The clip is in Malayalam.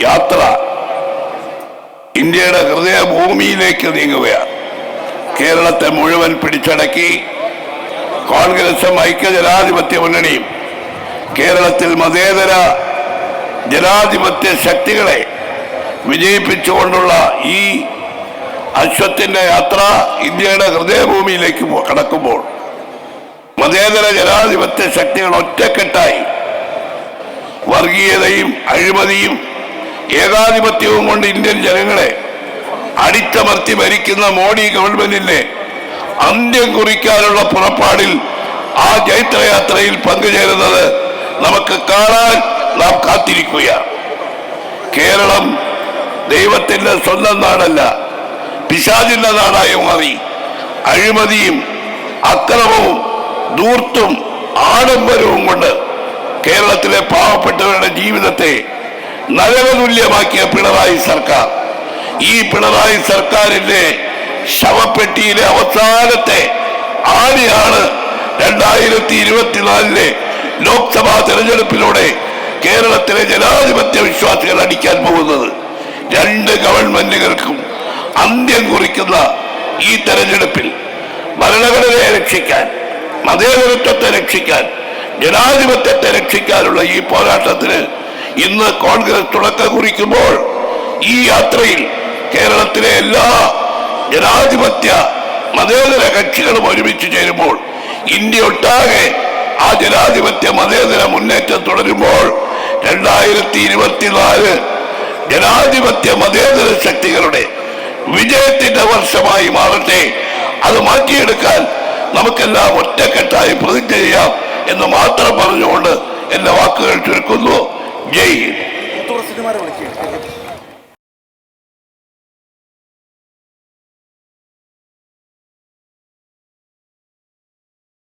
യാത്ര ഇന്ത്യയുടെ ഹൃദയഭൂമിയിലേക്ക് നീങ്ങുകയാണ്. കേരളത്തെ മുഴുവൻ പിടിച്ചടക്കി കോൺഗ്രസും ഐക്യജനാധിപത്യ മുന്നണിയും കേരളത്തിൽ മതേതര ജനാധിപത്യ ശക്തികളെ വിജയിപ്പിച്ചുകൊണ്ടുള്ള ഈ അശ്വത്തിന്റെ യാത്ര ഇന്ത്യയുടെ ഹൃദയഭൂമിയിലേക്ക് കടക്കുമ്പോൾ മതേതര ജനാധിപത്യ ശക്തികൾ ഒറ്റക്കെട്ടായി വർഗീയതയും അഴിമതിയും ഏകാധിപത്യവും കൊണ്ട് ഇന്ത്യൻ ജനങ്ങളെ അടിച്ചമർത്തി ഭരിക്കുന്ന മോഡി ഗവൺമെന്റിന്റെ അന്ത്യം കുറിക്കാനുള്ള പുറപ്പാടിൽ ആ ജൈത്രയാത്രയിൽ പങ്കുചേരുന്നത് നമുക്ക് കാണാൻ നാം കാത്തിരിക്കുകയാണ്. കേരളം ദൈവത്തിന്റെ സ്വന്തം നാടല്ല, പിശാചിന്റെ നാടായി മാറി അഴിമതിയും അക്രമവും ധൂർത്തും ആഡംബരവും കൊണ്ട് കേരളത്തിലെ പാവപ്പെട്ടവരുടെ ജീവിതത്തെ നരകതുല്യമാക്കിയ പിണറായി സർക്കാർ, ഈ പിണറായി സർക്കാരിന്റെ ശവപ്പെട്ടിയിലെ അവസാനത്തെ ആണിയാണ് 2024 ലോക്സഭാ തെരഞ്ഞെടുപ്പിലൂടെ കേരളത്തിലെ ജനാധിപത്യ വിശ്വാസികൾ അടിക്കാൻ പോകുന്നത്. രണ്ട് ഗവൺമെന്റുകൾക്കും അന്ത്യം കുറിക്കുന്ന ഈ തെരഞ്ഞെടുപ്പിൽ ഭരണഘടനയെ രക്ഷിക്കാൻ, മതേതരത്വത്തെ രക്ഷിക്കാൻ, ജനാധിപത്യത്തെ രക്ഷിക്കാനുള്ള ഈ പോരാട്ടത്തിന് ഇന്ന് കോൺഗ്രസ് തുടക്കം കുറിക്കുമ്പോൾ ഈ യാത്രയിൽ കേരളത്തിലെ എല്ലാ ജനാധിപത്യ മതേതര കക്ഷികളും ഒരുമിച്ച് ചേരുമ്പോൾ ഇന്ത്യ ഒട്ടാകെ ആ ജനാധിപത്യ മതേതര മുന്നേറ്റം തുടരുമ്പോൾ 2024 ജനാധിപത്യ മതേതര ശക്തികളുടെ വിജയത്തിന്റെ വർഷമായി മാറട്ടെ. അത് മാറ്റിയെടുക്കാൻ നമുക്കെല്ലാം ഒറ്റക്കെട്ടായി പ്രതിജ്ഞ ചെയ്യാം എന്ന് മാത്രം പറഞ്ഞുകൊണ്ട് എന്റെ വാക്കുകൾ ചുരുക്കുന്നു. ജയ് ഹിന്ദ്.